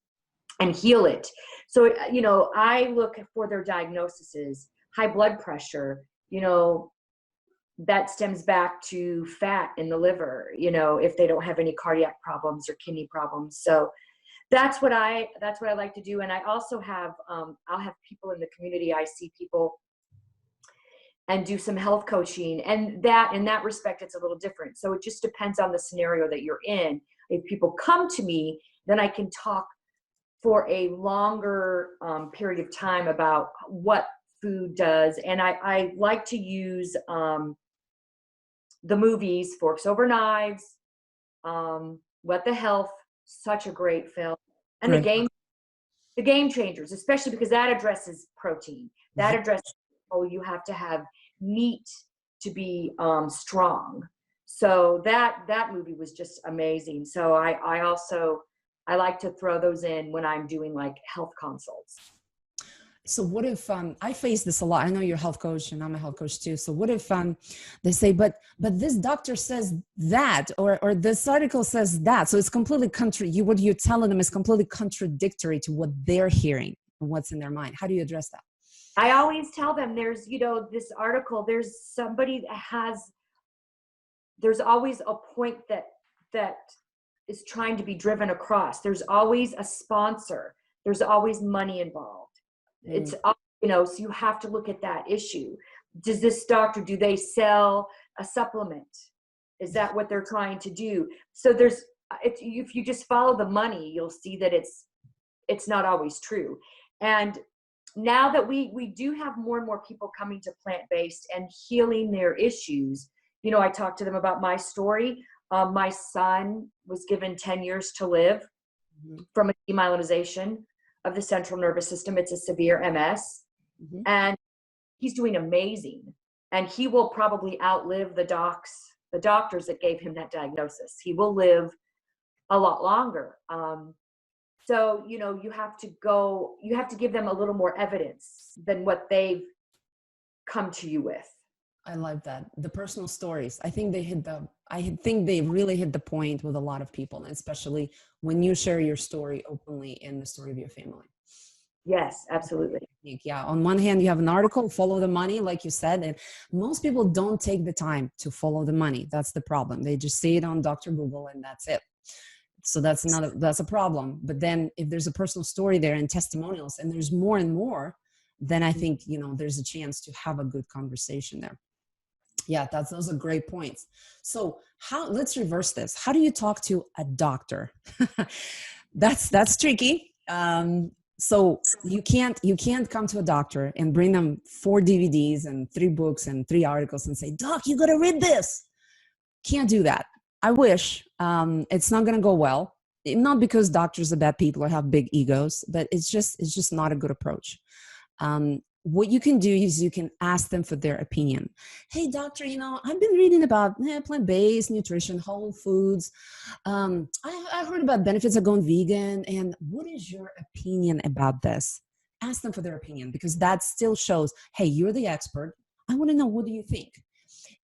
and heal it. So, I look for their diagnoses. High blood pressure, that stems back to fat in the liver, if they don't have any cardiac problems or kidney problems. So that's what I like to do. And I also have, I'll have people in the community. I see people and do some health coaching, and that in that respect, it's a little different. So it just depends on the scenario that you're in. If people come to me, then I can talk for a longer period of time about what food does. And I like to use the movies, Forks Over Knives, What the Health, such a great film. And Right. the Game Changers, especially because that addresses protein. That addresses, you have to have meat to be strong. So that movie was just amazing. So I like to throw those in when I'm doing like health consults. So what if I face this a lot? I know you're a health coach and I'm a health coach too. So what if they say, but this doctor says that, or this article says that. So it's completely what you're telling them is completely contradictory to what they're hearing and what's in their mind. How do you address that? I always tell them there's, this article, there's somebody there's always a point that is trying to be driven across. There's always a sponsor. There's always money involved. It's, so you have to look at that issue. Does this doctor, do they sell a supplement? Is that what they're trying to do? So if you just follow the money, you'll see that it's not always true. And now that we do have more and more people coming to plant-based and healing their issues, I talked to them about my story. My son was given 10 years to live from a demyelinization of the central nervous system. It's a severe MS, and he's doing amazing. And he will probably outlive the doctors that gave him that diagnosis. He will live a lot longer. So, you have to give them a little more evidence than what they've come to you with. I like that. The personal stories. I think they really hit the point with a lot of people, and especially when you share your story openly and the story of your family. Yes, absolutely. Yeah. On one hand, you have an article, follow the money, like you said, and most people don't take the time to follow the money. That's the problem. They just see it on Dr. Google and that's it. So that's a problem. But then if there's a personal story there and testimonials and there's more and more, then I think, there's a chance to have a good conversation there. Yeah, those are great points. So let's reverse this. How do you talk to a doctor? That's tricky. So you can't come to a doctor and bring them 4 DVDs and 3 books and 3 articles and say, "Doc, you got to read this." Can't do that. I wish. It's not going to go well. Not because doctors are bad people or have big egos, but it's just not a good approach. What you can do is you can ask them for their opinion. Hey, doctor, I've been reading about plant-based nutrition, whole foods. I heard about benefits of going vegan. And what is your opinion about this? Ask them for their opinion, because that still shows, hey, you're the expert. I want to know, what do you think?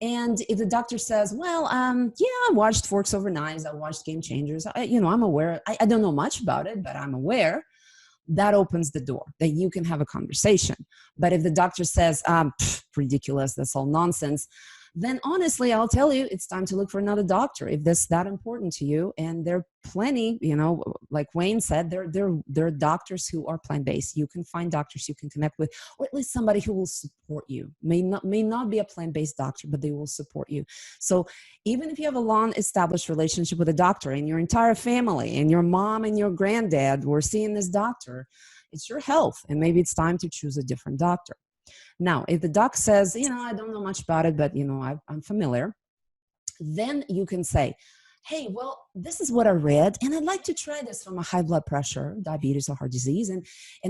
And if the doctor says, well, I watched Forks Over Knives, I watched Game Changers, I'm aware. I don't know much about it, but I'm aware. That opens the door that you can have a conversation. But if the doctor says, ridiculous, that's all nonsense, then honestly, I'll tell you, it's time to look for another doctor if that's that important to you. And there are plenty, like Wayne said, there are doctors who are plant-based. You can find doctors you can connect with, or at least somebody who will support you. May not be a plant-based doctor, but they will support you. So even if you have a long-established relationship with a doctor and your entire family and your mom and your granddad were seeing this doctor, it's your health, and maybe it's time to choose a different doctor. Now, if the doc says, I don't know much about it, but, I'm familiar, then you can say, hey, well, this is what I read, and I'd like to try this for my high blood pressure, diabetes, or heart disease. And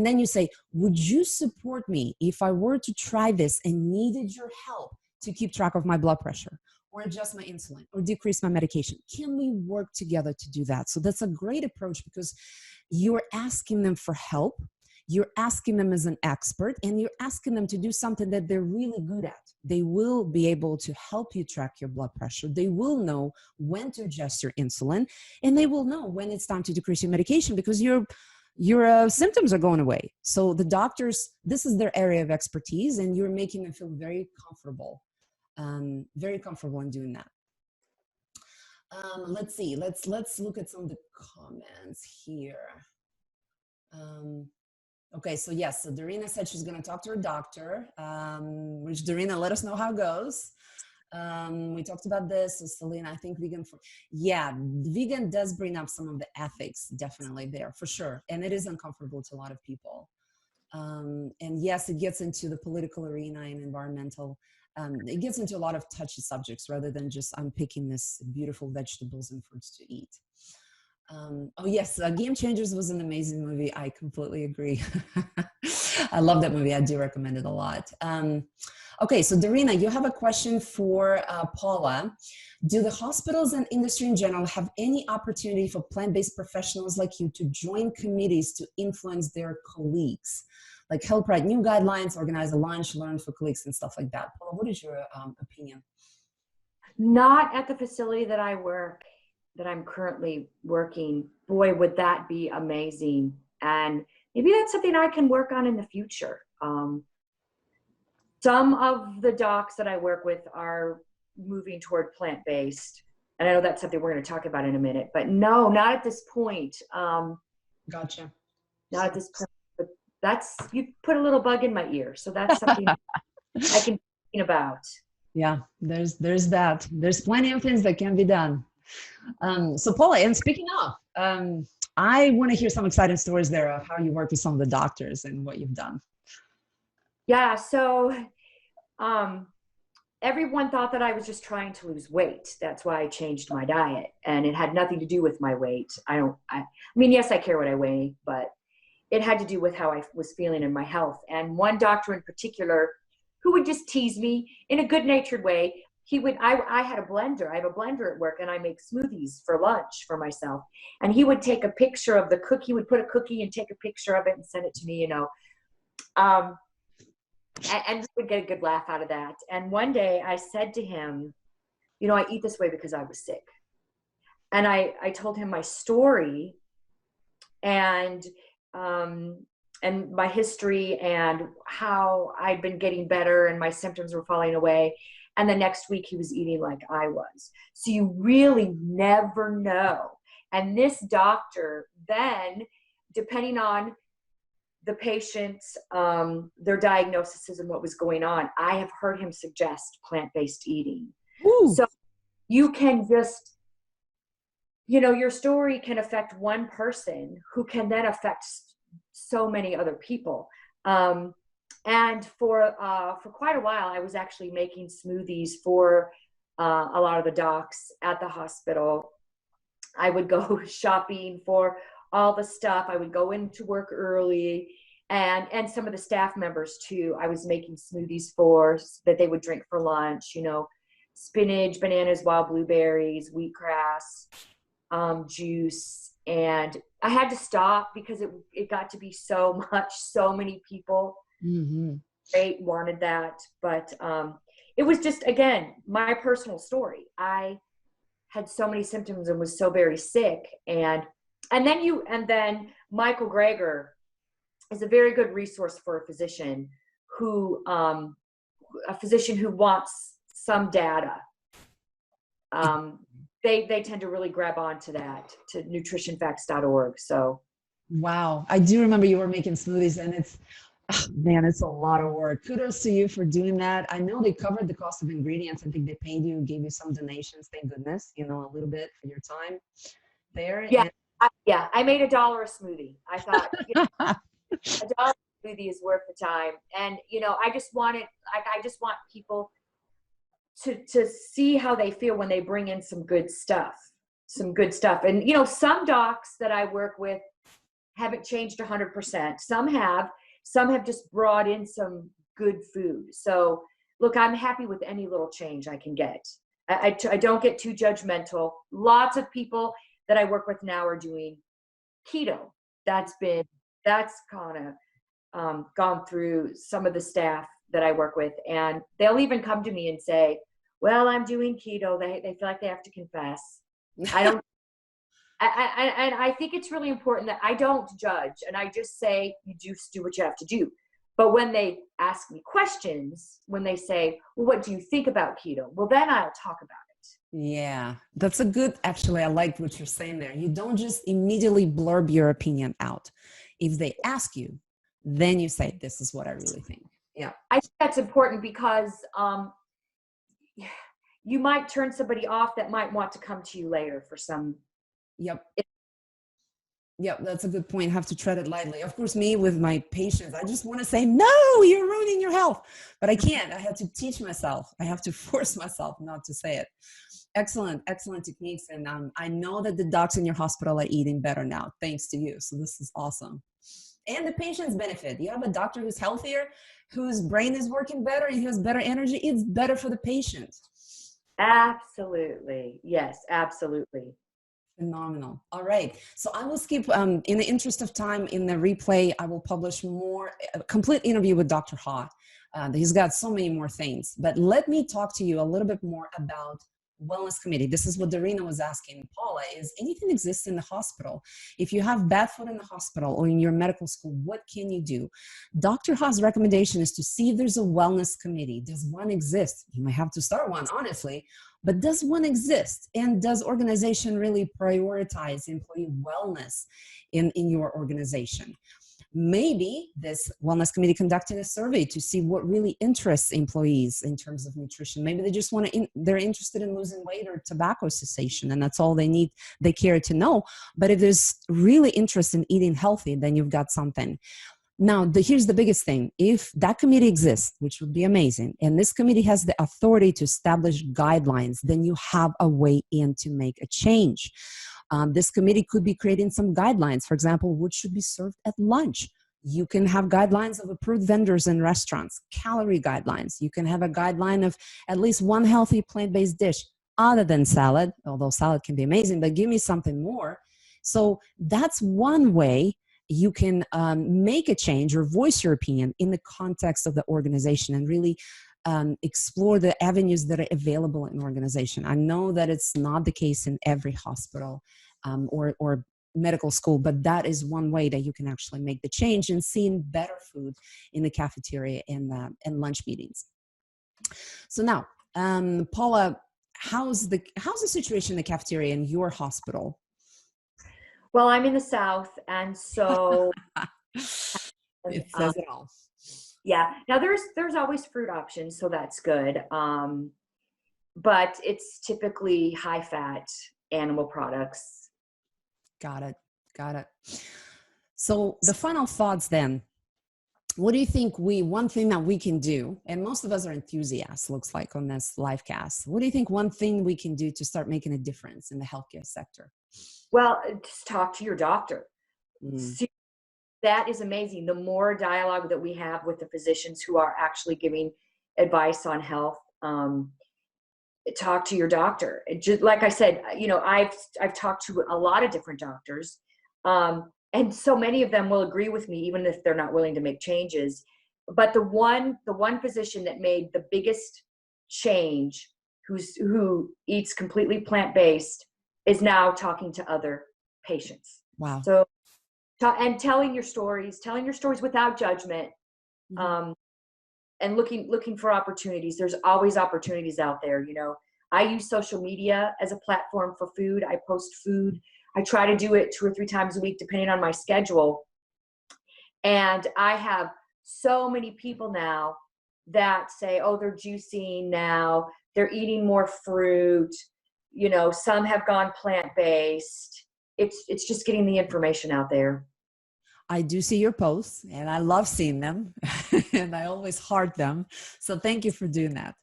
then you say, would you support me if I were to try this and needed your help to keep track of my blood pressure or adjust my insulin or decrease my medication? Can we work together to do that? So that's a great approach because you're asking them for help. You're asking them as an expert, and you're asking them to do something that they're really good at. They will be able to help you track your blood pressure. They will know when to adjust your insulin, and they will know when it's time to decrease your medication because your symptoms are going away. So the doctors, this is their area of expertise, and you're making them feel very comfortable in doing that. Let's see. Let's look at some of the comments here. Okay, so yes, so Darina said she's going to talk to her doctor, which Darina, let us know how it goes. We talked about this. So Selena, I think vegan does bring up some of the ethics definitely there for sure. And it is uncomfortable to a lot of people. And yes, it gets into the political arena and environmental. It gets into a lot of touchy subjects rather than just I'm picking this beautiful vegetables and fruits to eat. Oh yes, Game Changers was an amazing movie. I completely agree. I love that movie. I do recommend it a lot. Okay, so Darina, you have a question for Paula. Do the hospitals and industry in general have any opportunity for plant-based professionals like you to join committees to influence their colleagues? Like help write new guidelines, organize a lunch, learn for colleagues and stuff like that. Paula, what is your opinion? Not at the facility that I'm currently working. Boy, would that be amazing. And maybe that's something I can work on in the future. Some of the docs that I work with are moving toward plant-based. And I know that's something we're going to talk about in a minute, but no, not at this point. Gotcha. Not at this point, but you put a little bug in my ear. So that's something I can think about. Yeah, there's that. There's plenty of things that can be done. So Paula, and speaking of, I want to hear some exciting stories there of how you work with some of the doctors and what you've done. Yeah, so everyone thought that I was just trying to lose weight. That's why I changed my diet, and it had nothing to do with my weight. I mean, yes, I care what I weigh, but it had to do with how I was feeling in my health. And one doctor in particular who would just tease me in a good-natured way. I had a blender. I have a blender at work, and I make smoothies for lunch for myself. And he would take a picture of the cookie. He would put a cookie and take a picture of it and send it to me, and would get a good laugh out of that. And one day I said to him, I eat this way because I was sick. And I told him my story and my history and how I'd been getting better and my symptoms were falling away. And the next week he was eating like I was. So you really never know. And this doctor then, depending on the patient's, their diagnosis and what was going on, I have heard him suggest plant-based eating. Ooh. So you can just, your story can affect one person who can then affect so many other people. And for quite a while, I was actually making smoothies for a lot of the docs at the hospital. I would go shopping for all the stuff. I would go into work early, and some of the staff members too. I was making smoothies for that they would drink for lunch. Spinach, bananas, wild blueberries, wheatgrass, juice. And I had to stop because it got to be so much. So many people. Mm-hmm. They wanted that, but it was just, again, my personal story. I had so many symptoms and was so very sick, and then Michael Greger is a very good resource for a physician who wants some data. They tend to really grab onto that, to nutritionfacts.org. So, wow, I do remember you were making smoothies, and it's a lot of work. Kudos to you for doing that. I know they covered the cost of ingredients. I think they paid you, gave you some donations. Thank goodness, a little bit for your time there. Yeah, I made $1 a smoothie. I thought $1 smoothie is worth the time. And I just want people to see how they feel when they bring in some good stuff. And some docs that I work with haven't changed 100%. Some have just brought in some good food. So look, I'm happy with any little change I can get. I don't get too judgmental. Lots of people that I work with now are doing keto. That's kind of gone through some of the staff that I work with, and they'll even come to me and say, well, I'm doing keto. They feel like they have to confess. I don't, I think it's really important that I don't judge, and I just say, you just do what you have to do. But when they ask me questions, when they say, well, what do you think about keto? Well, then I'll talk about it. Yeah, that's a good, actually, I like what you're saying there. You don't just immediately blurb your opinion out. If they ask you, then you say, this is what I really think. Yeah. I think that's important because you might turn somebody off that might want to come to you later for some. Yep. Yep, that's a good point. Have to tread it lightly. Of course, me with my patients, I just want to say, no, you're ruining your health. But I can't. I have to teach myself. I have to force myself not to say it. Excellent, excellent techniques. And I know that the docs in your hospital are eating better now, thanks to you. So this is awesome. And the patients benefit. You have a doctor who's healthier, whose brain is working better, and who has better energy. It's better for the patient. Absolutely. Yes, absolutely. Phenomenal. All right. So I will skip, in the interest of time, in the replay, I will publish a complete interview with Dr. Ha. He's got so many more things. But let me talk to you a little bit more about wellness committee. This is what Darina was asking Paula, is anything exists in the hospital? If you have bad food in the hospital or in your medical school, what can you do? Dr. Ha's recommendation is to see if there's a wellness committee. Does one exist? You might have to start one, honestly, but does one exist? And does organization really prioritize employee wellness in your organization? Maybe this wellness committee conducted a survey to see what really interests employees in terms of nutrition. Maybe they just they're interested in losing weight or tobacco cessation, and that's all they care to know. But if there's really interest in eating healthy, then you've got something. Now, here's the biggest thing. If that committee exists, which would be amazing, and this committee has the authority to establish guidelines, then you have a way in to make a change. This committee could be creating some guidelines. For example, what should be served at lunch? You can have guidelines of approved vendors and restaurants, calorie guidelines. You can have a guideline of at least one healthy plant-based dish other than salad, although salad can be amazing, but give me something more. So that's one way you can make a change or voice your opinion in the context of the organization and really explore the avenues that are available in an organization. I know that it's not the case in every hospital or medical school, but that is one way that you can actually make the change and seeing better food in the cafeteria and lunch meetings. So now, Paula, how's the situation in the cafeteria in your hospital? Well, I'm in the South, and so it says it all. Yeah. Now there's always fruit options, so that's good. But it's typically high fat animal products. Got it. So the final thoughts then. What do you think one thing that we can do, and most of us are enthusiasts, looks like, on this live cast. What do you think one thing we can do to start making a difference in the healthcare sector? Well, just talk to your doctor. See, that is amazing. The more dialogue that we have with the physicians who are actually giving advice on health, talk to your doctor. Just like I said, I've talked to a lot of different doctors, and so many of them will agree with me, even if they're not willing to make changes. But the one physician that made the biggest change, who eats completely plant-based, is now talking to other patients. Wow. So, and telling your stories without judgment, and looking for opportunities. There's always opportunities out there. I use social media as a platform for food. I post food. I try to do it 2 or 3 times a week, depending on my schedule. And I have so many people now that say, oh, they're juicing now. They're eating more fruit. Some have gone plant-based. It's just getting the information out there. I do see your posts, and I love seeing them, and I always heart them. So thank you for doing that.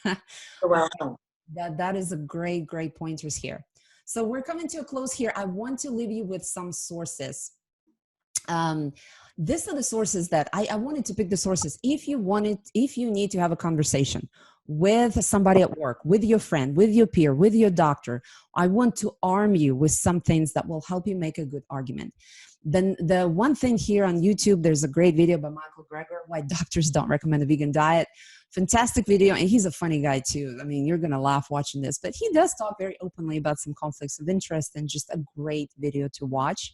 You're welcome. That is a great pointers here. So we're coming to a close here. I want to leave you with some sources. These are the sources that I wanted to pick the sources. If you need to have a conversation with somebody at work, with your friend, with your peer, with your doctor, I want to arm you with some things that will help you make a good argument. Then the one thing here on YouTube, there's a great video by Michael Greger, Why Doctors Don't Recommend a Vegan Diet. Fantastic video. And he's a funny guy too. I mean, you're going to laugh watching this, but he does talk very openly about some conflicts of interest, and just a great video to watch.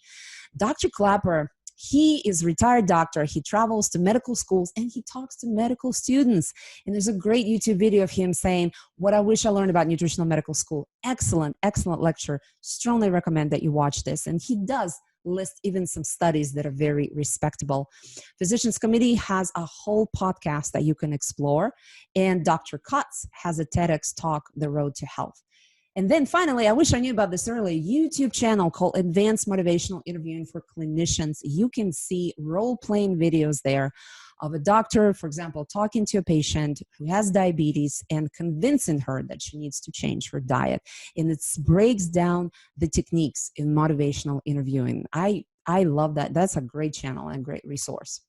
Dr. Klaper, he is a retired doctor. He travels to medical schools and he talks to medical students. And there's a great YouTube video of him saying, what I wish I learned about nutritional medical school. Excellent, excellent lecture. Strongly recommend that you watch this. And he does list even some studies that are very respectable. Physicians Committee has a whole podcast that you can explore. And Dr. Kutz has a TEDx talk, The Road to Health. And then finally, I wish I knew about this earlier, YouTube channel called Advanced Motivational Interviewing for Clinicians. You can see role-playing videos there of a doctor, for example, talking to a patient who has diabetes and convincing her that she needs to change her diet. And it breaks down the techniques in motivational interviewing. I love that. That's a great channel and great resource.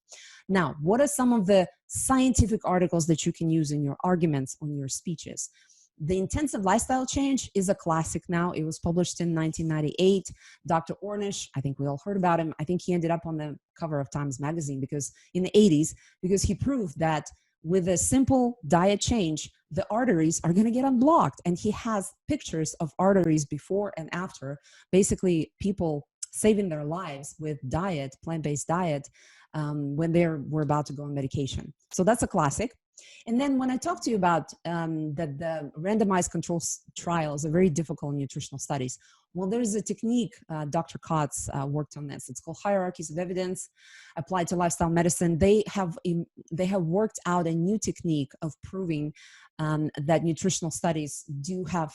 Now, what are some of the scientific articles that you can use in your arguments on your speeches? The Intensive Lifestyle Change is a classic now. It was published in 1998. Dr. Ornish, I think we all heard about him. I think he ended up on the cover of Times Magazine in the 80s, because he proved that with a simple diet change, the arteries are going to get unblocked. And he has pictures of arteries before and after, basically people saving their lives with diet, plant-based diet, when were about to go on medication. So that's a classic. And then when I talk to you about that the randomized control trials are very difficult nutritional studies, well, there's a technique, Dr. Kotz worked on this. It's called hierarchies of evidence applied to lifestyle medicine. They have worked out a new technique of proving that nutritional studies do have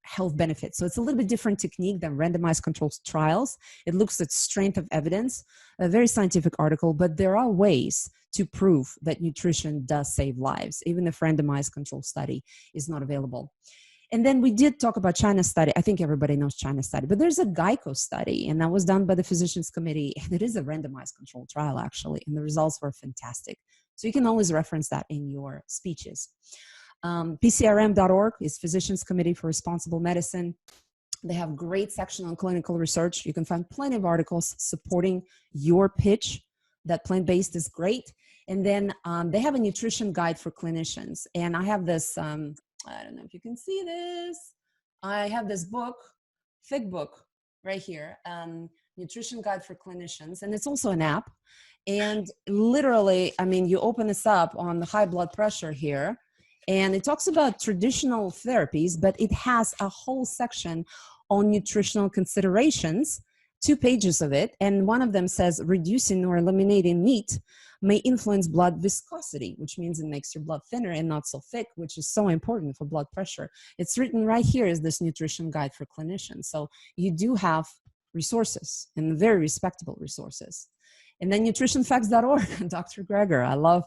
health benefits. So it's a little bit different technique than randomized controlled trials. It looks at strength of evidence, a very scientific article, but there are ways to prove that nutrition does save lives, even if randomized control study is not available. And then we did talk about China study. I think everybody knows China study, but there's a Geico study, and that was done by the Physicians Committee. And it is a randomized controlled trial, actually, and the results were fantastic. So you can always reference that in your speeches. PCRM.org is Physicians Committee for Responsible Medicine. They have great section on clinical research. You can find plenty of articles supporting your pitch that plant-based is great. And then they have a nutrition guide for clinicians. And I have this, I don't know if you can see this. I have this book, thick book right here, Nutrition Guide for Clinicians. And it's also an app. And literally, I mean, you open this up on the high blood pressure here, and it talks about traditional therapies, but it has a whole section on nutritional considerations, 2 pages of it. And one of them says reducing or eliminating meat may influence blood viscosity, which means it makes your blood thinner and not so thick, which is so important for blood pressure. It's written right here as this nutrition guide for clinicians. So you do have resources, and very respectable resources. And then nutritionfacts.org, Dr. Greger.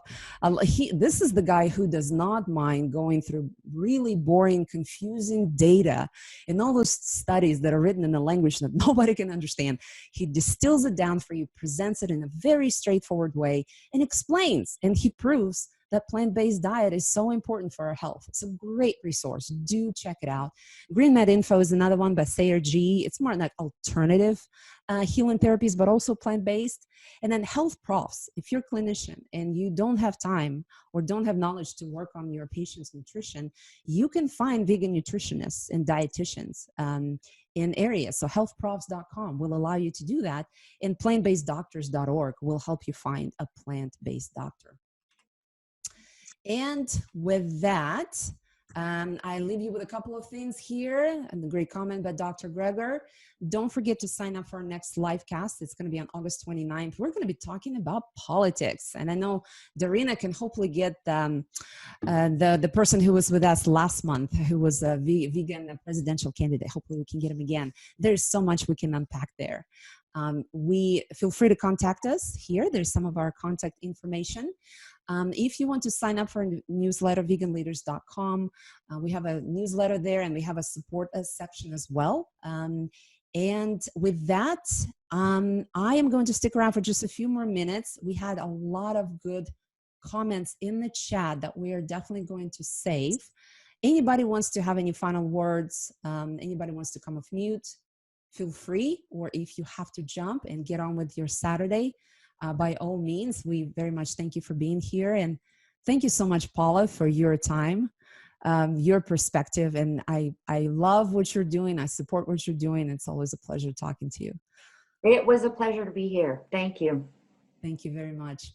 This is the guy who does not mind going through really boring, confusing data and all those studies that are written in a language that nobody can understand. He distills it down for you, presents it in a very straightforward way, and explains, and he proves that plant-based diet is so important for our health. It's a great resource. Do check it out. Green Med Info is another one by Sayer G. It's more like alternative healing therapies, but also plant-based. And then Health Profs. If you're a clinician and you don't have time or don't have knowledge to work on your patient's nutrition, you can find vegan nutritionists and dietitians in areas. So healthprofs.com will allow you to do that. And plantbaseddoctors.org will help you find a plant-based doctor. And with that, I leave you with a couple of things here, and a great comment by Dr. Greger. Don't forget to sign up for our next live cast. It's going to be on August 29th. We're going to be talking about politics. And I know Darina can hopefully get the person who was with us last month, who was a vegan presidential candidate. Hopefully we can get him again. There's so much we can unpack there. We feel free to contact us here. There's some of our contact information. If you want to sign up for a newsletter, veganleaders.com, we have a newsletter there, and we have a support us section as well. And with that, I am going to stick around for just a few more minutes. We had a lot of good comments in the chat that we are definitely going to save. Anybody wants to have any final words, anybody wants to come off mute, feel free. Or if you have to jump and get on with your Saturday, by all means, we very much thank you for being here. And thank you so much, Paula, for your time, your perspective. And I love what you're doing. I support what you're doing. It's always a pleasure talking to you. It was a pleasure to be here. Thank you. Thank you very much.